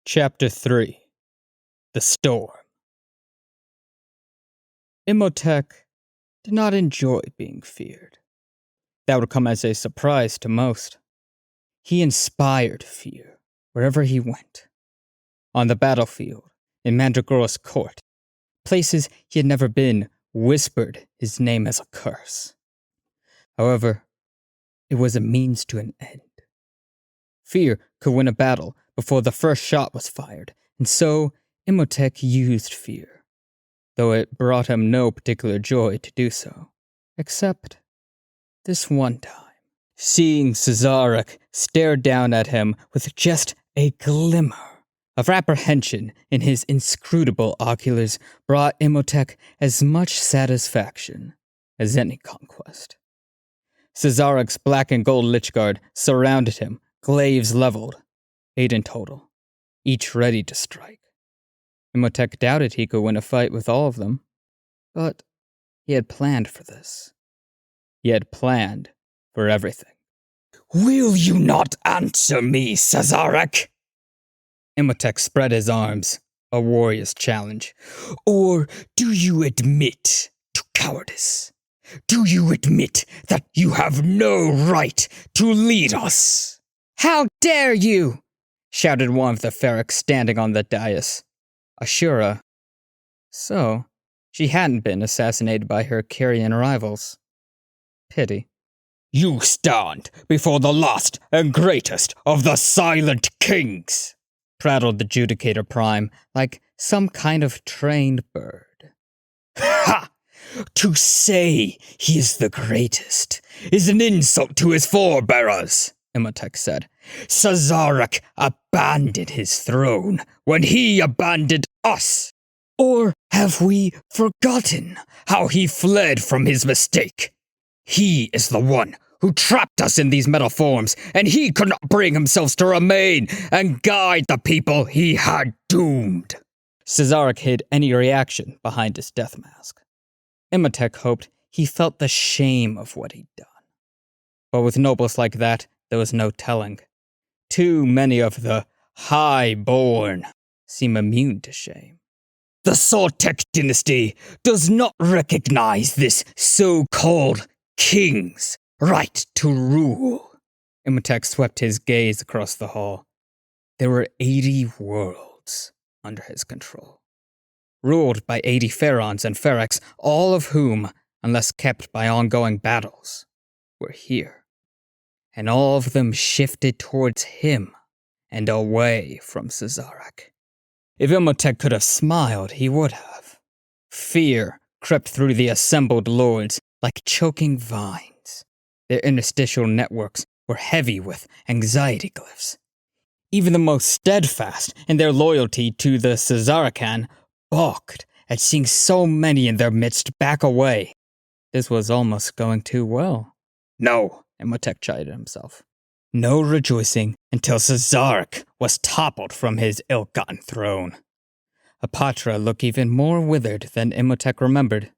Chapter 3 The Storm. Imhotep did not enjoy being feared. That would come as a surprise to most. He inspired fear wherever he went. On the battlefield, in Mandragora's court, places he had never been whispered his name as a curse. However, it was a means to an end. Fear could win a battle before the first shot was fired, and so Imhotep used fear, though it brought him no particular joy to do so, except this one time. Seeing Cesarik stare down at him with just a glimmer of apprehension in his inscrutable oculars brought Imhotep as much satisfaction as any conquest. Cesaric's black and gold Lichguard surrounded him, glaives leveled, 8 in total, each ready to strike. Imhotep doubted he could win a fight with all of them, but he had planned for this. He had planned for everything. Will you not answer me, Cesarik? Imhotep spread his arms, a warrior's challenge. Or do you admit to cowardice? Do you admit that you have no right to lead us? How dare you! Shouted one of the Ferrics standing on the dais. Ashura. So, she hadn't been assassinated by her Carian rivals. Pity. You stand before the last and greatest of the Silent Kings, prattled the Judicator Prime like some kind of trained bird. Ha! To say he is the greatest is an insult to his forebearers, Imhotep said. Cesarik abandoned his throne when he abandoned us. Or have we forgotten how he fled from his mistake? He is the one who trapped us in these metal forms, and he could not bring himself to remain and guide the people he had doomed. Cesarik hid any reaction behind his death mask. Imhotep hoped he felt the shame of what he'd done. But with nobles like that, there was no telling. Too many of the high-born seem immune to shame. The Sortek dynasty does not recognize this so-called king's right to rule. Imhotep swept his gaze across the hall. There were 80 worlds under his control, ruled by 80 pharaons and pharaohs, all of whom, unless kept by ongoing battles, were here. And all of them shifted towards him and away from Cesarik. If Imhotep could have smiled, he would have. Fear crept through the assembled lords like choking vines. Their interstitial networks were heavy with anxiety glyphs. Even the most steadfast in their loyalty to the Cesarican balked at seeing so many in their midst back away. This was almost going too well. No, Imhotep chided himself. No rejoicing until Cesarik was toppled from his ill-gotten throne. Apatra looked even more withered than Imhotep remembered.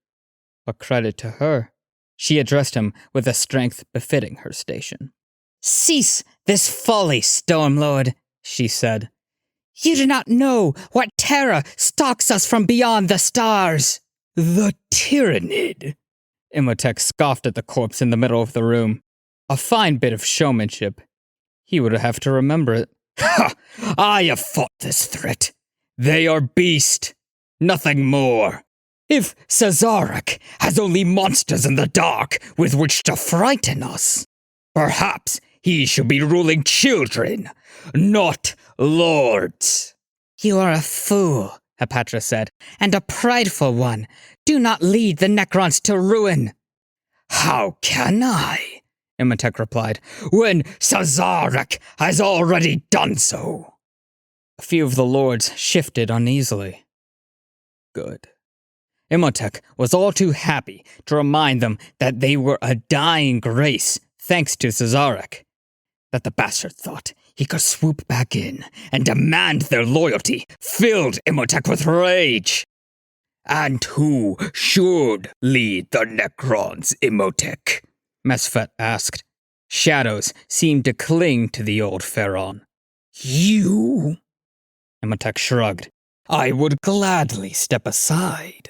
But credit to her. She addressed him with a strength befitting her station. Cease this folly, Stormlord, she said. You do not know what terror stalks us from beyond the stars. The Tyrannid. Imhotep scoffed at the corpse in the middle of the room. A fine bit of showmanship. He would have to remember it. Ha! I have fought this threat. They are beast, nothing more. If Cesarik has only monsters in the dark with which to frighten us, perhaps he should be ruling children, not lords. You are a fool, Apatra said, and a prideful one. Do not lead the Necrons to ruin. How can I? Imhotep replied, when Cesarik has already done so. A few of the lords shifted uneasily. Good. Imhotep was all too happy to remind them that they were a dying race thanks to Cesarik. That the bastard thought he could swoop back in and demand their loyalty filled Imhotep with rage. And who should lead the Necrons, Imhotep? Mesfet asked. Shadows seemed to cling to the old pharaon. You? Imhotep shrugged. I would gladly step aside.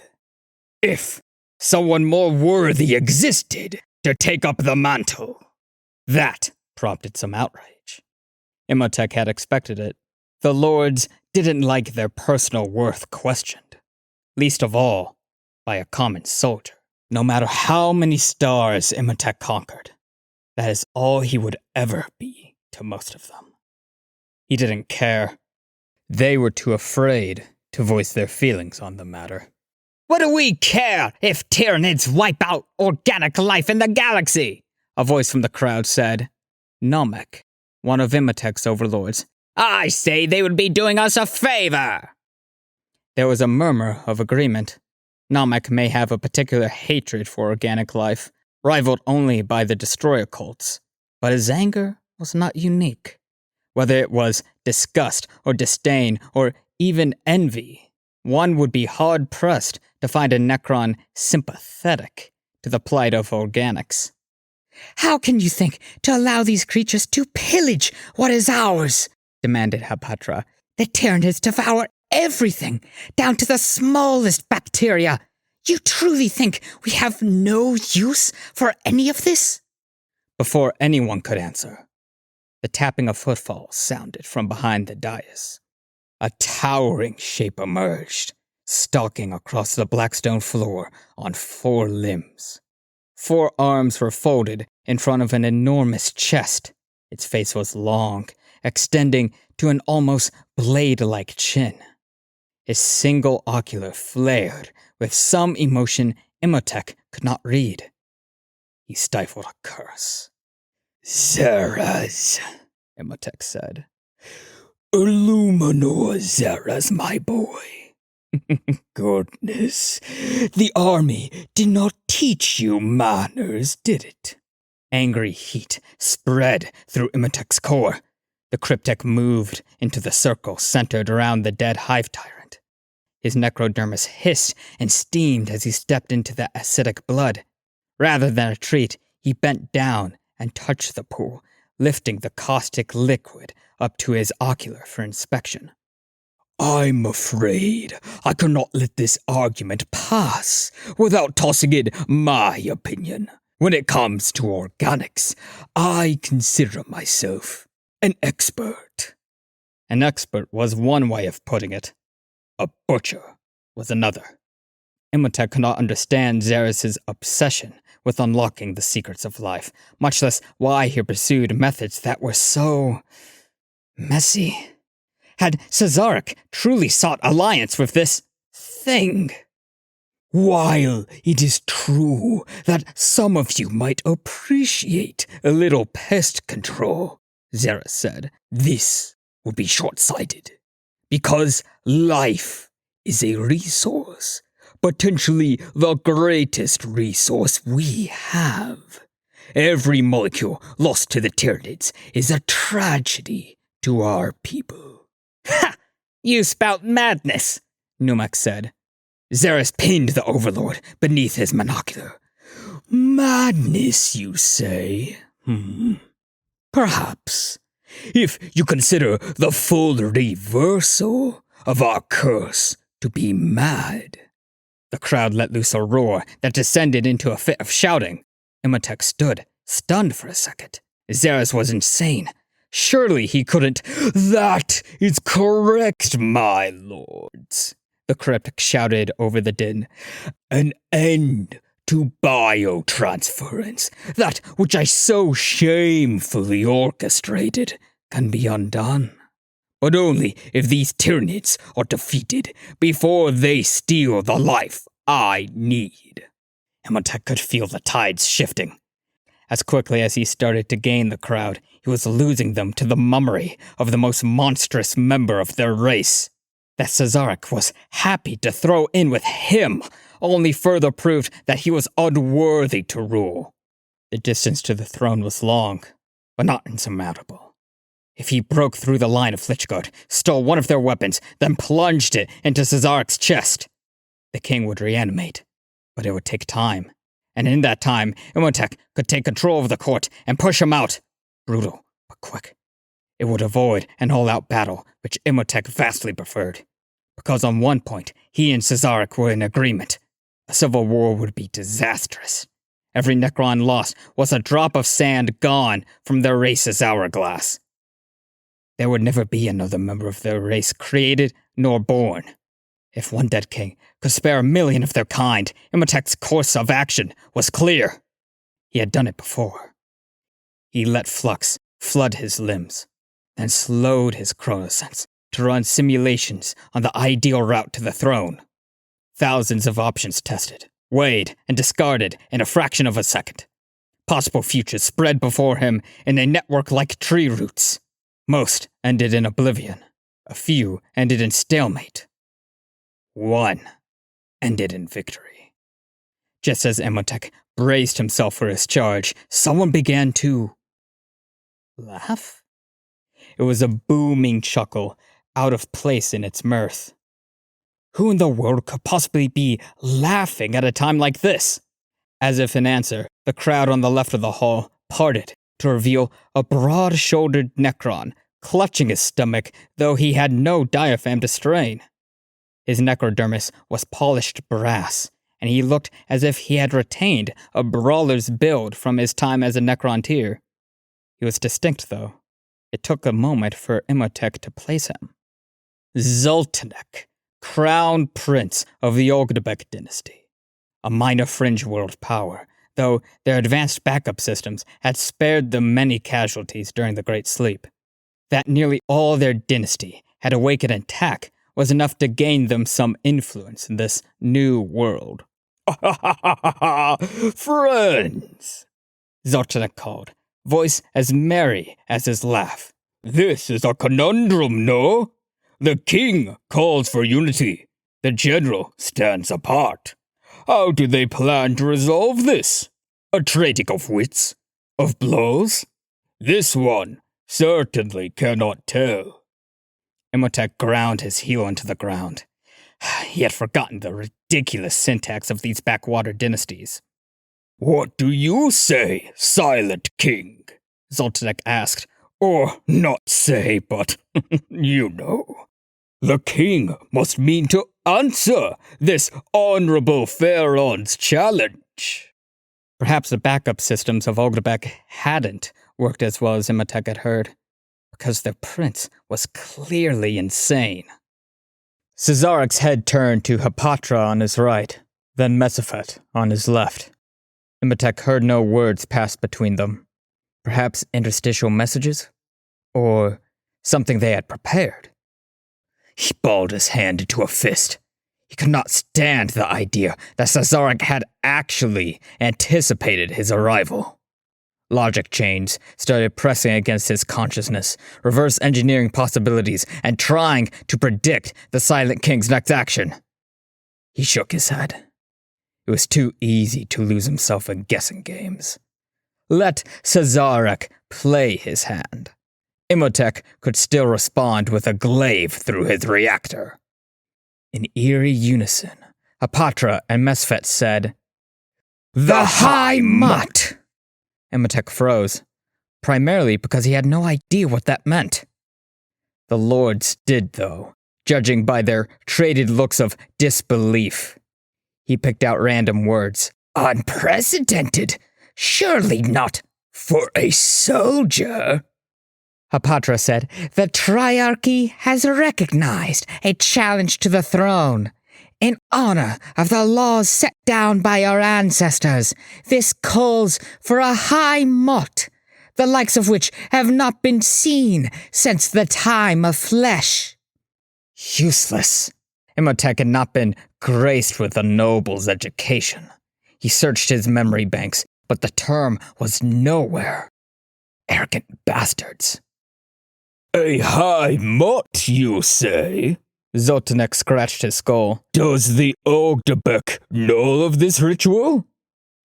If someone more worthy existed to take up the mantle. That prompted some outrage. Imhotep had expected it. The lords didn't like their personal worth questioned, least of all by a common soldier. No matter how many stars Imhotep conquered, that is all he would ever be to most of them. He didn't care. They were too afraid to voice their feelings on the matter. What do we care if Tyranids wipe out organic life in the galaxy? A voice from the crowd said. Namek, one of Imhotep's overlords. I say they would be doing us a favor. There was a murmur of agreement. Namek may have a particular hatred for organic life, rivaled only by the destroyer cults, but his anger was not unique. Whether it was disgust or disdain or even envy, one would be hard-pressed to find a Necron sympathetic to the plight of organics. How can you think to allow these creatures to pillage what is ours? Demanded Hapatra. The Tyranids devour everything, down to the smallest bacteria. You truly think we have no use for any of this? Before anyone could answer, the tapping of footfalls sounded from behind the dais. A towering shape emerged, stalking across the blackstone floor on 4 limbs. 4 arms were folded in front of an enormous chest. Its face was long, extending to an almost blade-like chin. His single ocular flared with some emotion Imhotep could not read. He stifled a curse. Zaraz, Imhotep said. Illuminor Zaraz, my boy. Goodness, the army did not teach you manners, did it? Angry heat spread through Imhotep's core. The cryptek moved into the circle centered around the dead hive tyrant. His necrodermis hissed and steamed as he stepped into the acidic blood. Rather than retreat, he bent down and touched the pool, lifting the caustic liquid up to his ocular for inspection. I'm afraid I cannot let this argument pass without tossing in my opinion. When it comes to organics, I consider myself an expert. An expert was one way of putting it. A butcher was another. Imhotep could not understand Zaraz's obsession with unlocking the secrets of life, much less why he pursued methods that were so messy. Had Cesaric truly sought alliance with this thing? While it is true that some of you might appreciate a little pest control, Zaraz said, this would be short-sighted. Because life is a resource, potentially the greatest resource we have. Every molecule lost to the Tyranids is a tragedy to our people. Ha! You spout madness, Numek said. Zaraz pinned the Overlord beneath his monocular. Madness, you say? Perhaps. If you consider the full reversal of our curse to be mad. The crowd let loose a roar that descended into a fit of shouting. Imhotep stood, stunned for a second. Zaraz was insane. Surely he couldn't. That is correct, my lords, the cryptic shouted over the din. An end to biotransference, that which I so shamefully orchestrated, can be undone. But only if these Tyranids are defeated before they steal the life I need. Imhotep could feel the tides shifting. As quickly as he started to gain the crowd, he was losing them to the mummery of the most monstrous member of their race. That Cesaric was happy to throw in with him only further proved that he was unworthy to rule. The distance to the throne was long, but not insurmountable. If he broke through the line of Lichguard, stole one of their weapons, then plunged it into Cesaric's chest, the king would reanimate, but it would take time. And in that time, Imhotep could take control of the court and push him out. Brutal, but quick. It would avoid an all-out battle, which Imhotep vastly preferred. Because on one point, he and Cesaric were in agreement. A civil war would be disastrous. Every Necron lost was a drop of sand gone from their race's hourglass. There would never be another member of their race created nor born. If one dead king could spare 1,000,000 of their kind, Imhotep's course of action was clear. He had done it before. He let flux flood his limbs, then slowed his chronosense to run simulations on the ideal route to the throne. Thousands of options tested, weighed, and discarded in a fraction of a second. Possible futures spread before him in a network like tree roots. Most ended in oblivion. A few ended in stalemate. One ended in victory. Just as Imhotep braced himself for his charge, someone began to laugh? It was a booming chuckle, out of place in its mirth. Who in the world could possibly be laughing at a time like this? As if in answer, the crowd on the left of the hall parted to reveal a broad-shouldered Necron clutching his stomach, though he had no diaphragm to strain. His necrodermis was polished brass, and he looked as if he had retained a brawler's build from his time as a Necrontyr. He was distinct, though. It took a moment for Imhotep to place him. Zoltanek, crown prince of the Ogdebek dynasty. A minor fringe world power, though their advanced backup systems had spared them many casualties during the Great Sleep. That nearly all their dynasty had awakened intact was enough to gain them some influence in this new world. Friends, Zoltanek called, voice as merry as his laugh. This is a conundrum, no? The king calls for unity. The general stands apart. How do they plan to resolve this? A trading of wits? Of blows? This one certainly cannot tell. Imhotep ground his heel into the ground. He had forgotten the ridiculous syntax of these backwater dynasties. What do you say, silent king? Zoltanek asked. Or not say, but you know. The king must mean to answer this honorable Pharaoh's challenge. Perhaps the backup systems of Ogdebek hadn't worked as well as Imhotep had heard, because their prince was clearly insane. Cesaric's head turned to Hapatra on his right, then Mesophet on his left. Imhotep heard no words pass between them. Perhaps interstitial messages? Or something they had prepared? He balled his hand into a fist. He could not stand the idea that Cesaric had actually anticipated his arrival. Logic chains started pressing against his consciousness, reverse engineering possibilities, and trying to predict the Silent King's next action. He shook his head. It was too easy to lose himself in guessing games. Let Cesaric play his hand. Imhotep could still respond with a glaive through his reactor. In eerie unison, Hapatra and Mesophet said, "The High Mutt!" Imhotep froze, primarily because he had no idea what that meant. The lords did, though, judging by their traded looks of disbelief. He picked out random words. Unprecedented! Surely not for a soldier! Hapatra said, "The Triarchy has recognized a challenge to the throne. In honor of the laws set down by our ancestors, this calls for a high mot, the likes of which have not been seen since the time of flesh." Useless. Imhotep had not been graced with a noble's education. He searched his memory banks, but the term was nowhere. Arrogant bastards. A high mot, you say? Zoltanek scratched his skull. Does the Ogdebek know of this ritual?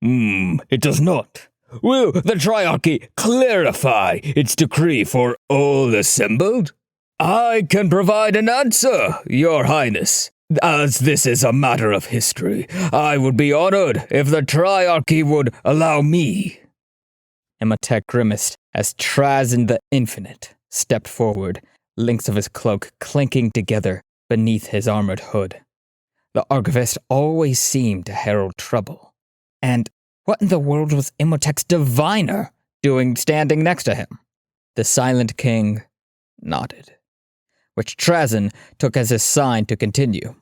It does not. Will the Triarchy clarify its decree for all assembled? I can provide an answer, Your Highness. As this is a matter of history, I would be honored if the Triarchy would allow me. Imhotep grimaced as Traz in the Infinite stepped forward, links of his cloak clinking together beneath his armored hood. The archivist always seemed to herald trouble. And what in the world was Imhotep's diviner doing standing next to him? The silent king nodded, which Trazyn took as a sign to continue.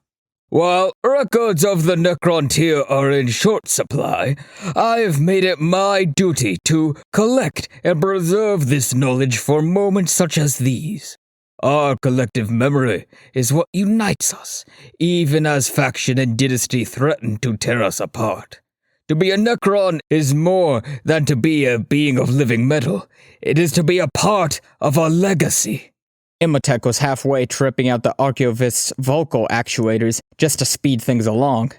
While records of the Necrontyr are in short supply, I have made it my duty to collect and preserve this knowledge for moments such as these. Our collective memory is what unites us, even as faction and dynasty threaten to tear us apart. To be a Necron is more than to be a being of living metal. It is to be a part of our legacy. Imhotep was halfway tripping out the archivist's vocal actuators just to speed things along.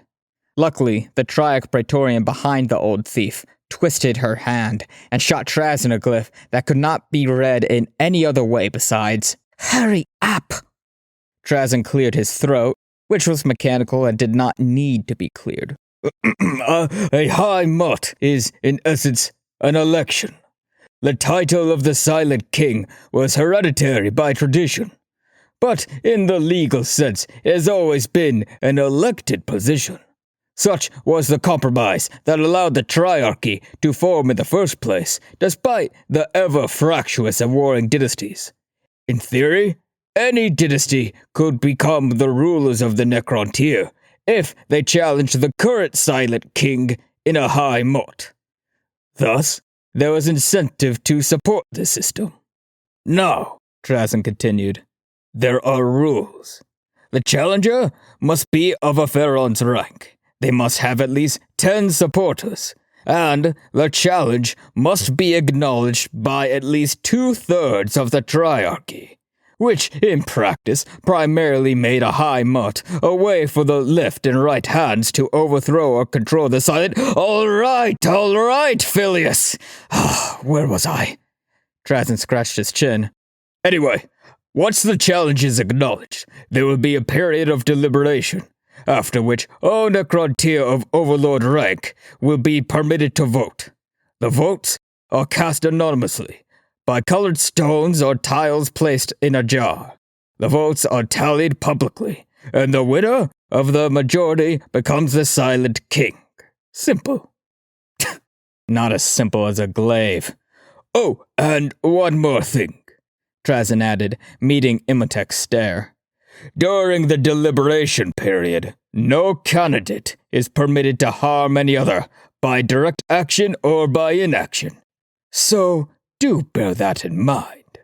Luckily, the Triarch Praetorian behind the old thief twisted her hand and shot Trazyn a glyph that could not be read in any other way besides, "Hurry up!" Trazyn cleared his throat, which was mechanical and did not need to be cleared. A high mot is, in essence, an election. The title of the Silent King was hereditary by tradition, but in the legal sense it has always been an elected position. Such was the compromise that allowed the Triarchy to form in the first place, despite the ever-fractious and warring dynasties. In theory, any dynasty could become the rulers of the Necrontyr if they challenged the current Silent King in a high mot. Thus, there was incentive to support the system. Now, Trazyn continued, there are rules. The challenger must be of a Pharaon's rank. They must have at least 10 supporters, and the challenge must be acknowledged by at least 2/3 of the Triarchy, which, in practice, primarily made a high mot, a way for the left and right hands to overthrow or control the silent— All right, Phileas! Where was I? Trazyn scratched his chin. Anyway, once the challenge is acknowledged, there will be a period of deliberation, after which all Necrontyr of Overlord rank will be permitted to vote. The votes are cast anonymously, by colored stones or tiles placed in a jar. The votes are tallied publicly, and the winner of the majority becomes the Silent King. Simple. Not as simple as a glaive. Oh, and one more thing, Trazyn added, meeting Imhotep's stare. During the deliberation period, no candidate is permitted to harm any other by direct action or by inaction. So, do bear that in mind.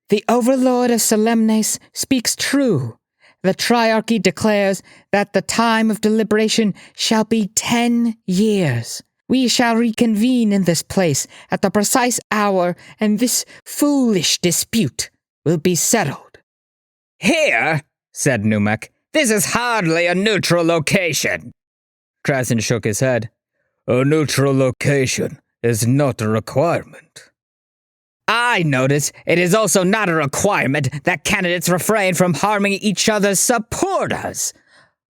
The Overlord of Solemnes speaks true. The Triarchy declares that the time of deliberation shall be 10 years. We shall reconvene in this place at the precise hour, and this foolish dispute will be settled. Here, said Numek, this is hardly a neutral location. Trazyn shook his head. A neutral location is not a requirement. I notice it is also not a requirement that candidates refrain from harming each other's supporters.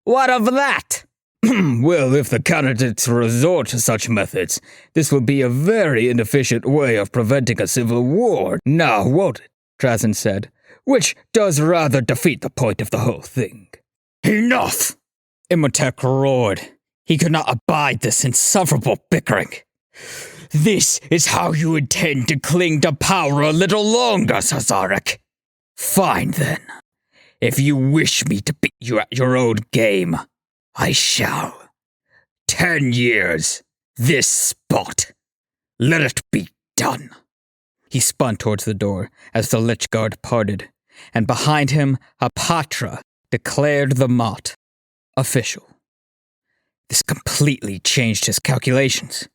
What of that? Well, if the candidates resort to such methods, this will be a very inefficient way of preventing a civil war, now won't it? Trazyn said, which does rather defeat the point of the whole thing. Enough! Imhotep roared. He could not abide this insufferable bickering. This is how you intend to cling to power a little longer, Sazarek. Fine, then. If you wish me to beat you at your own game, I shall. 10 years. This spot. Let it be done. He spun towards the door as the Lich Guard parted, and behind him, Apatra declared the mot official. This completely changed his calculations.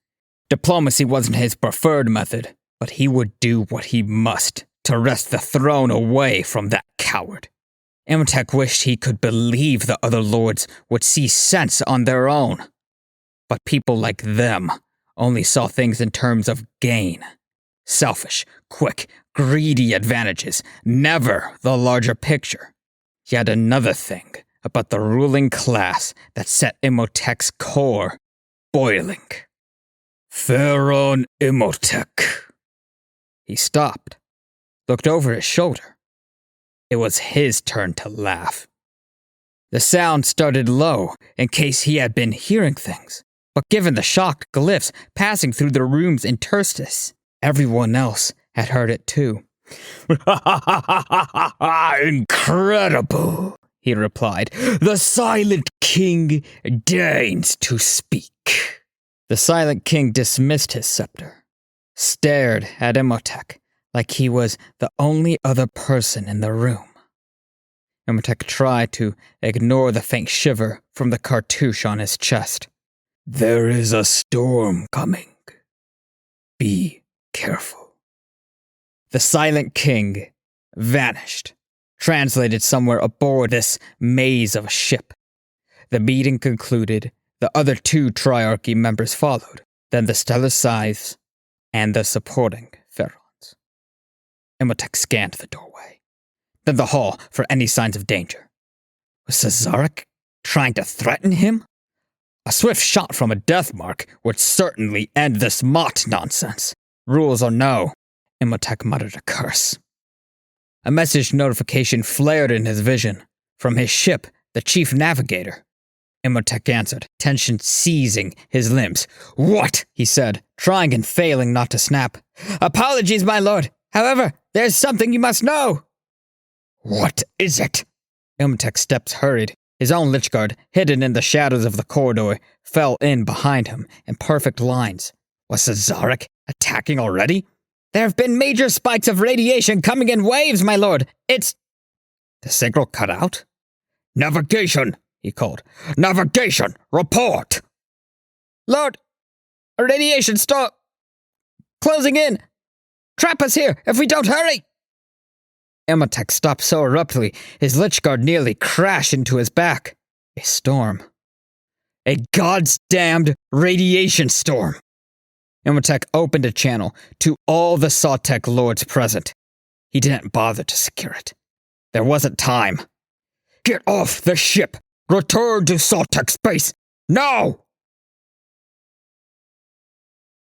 Diplomacy wasn't his preferred method, but he would do what he must to wrest the throne away from that coward. Imhotep wished he could believe the other lords would see sense on their own. But people like them only saw things in terms of gain. Selfish, quick, greedy advantages, never the larger picture. Yet another thing about the ruling class that set Imhotep's core boiling. Pharaon Imhotep. He stopped. looked over his shoulder. It was his turn to laugh. The sound started low in case he had been hearing things, but given the shocked glyphs passing through the room's interstice, everyone else had heard it too. Incredible, he replied. The Silent King deigns to speak. The Silent King dismissed his scepter, stared at Imhotep like he was the only other person in the room. Imhotep tried to ignore the faint shiver from the cartouche on his chest. There is a storm coming. Be careful. The Silent King vanished, translated somewhere aboard this maze of a ship. The meeting concluded. The other two Triarchy members followed, then the Stellar Scythes and the supporting Pharaohs. Imhotep scanned the doorway, then the hall for any signs of danger. Was Sazerac trying to threaten him? A swift shot from a death mark would certainly end this Mott nonsense. Rules or no, Imhotep muttered a curse. A message notification flared in his vision. From his ship, the chief navigator. Imhotep answered, tension seizing his limbs. What? He said, trying and failing not to snap. Apologies, my lord. However, there's something you must know. What is it? Imhotep's steps hurried. His own Lichguard, hidden in the shadows of the corridor, fell in behind him in perfect lines. Was Sazerac attacking already? There have been major spikes of radiation coming in waves, my lord. It's... The signal cut out? Navigation, he called. Navigation, report! Lord, a radiation storm closing in. Trap us here if we don't hurry. Imhotep stopped so abruptly, his Lichguard nearly crashed into his back. A storm. A goddamned radiation storm. Imhotep opened a channel to all the Sautek lords present. He didn't bother to secure it. There wasn't time. Get off the ship! Return to Sautek space! Now!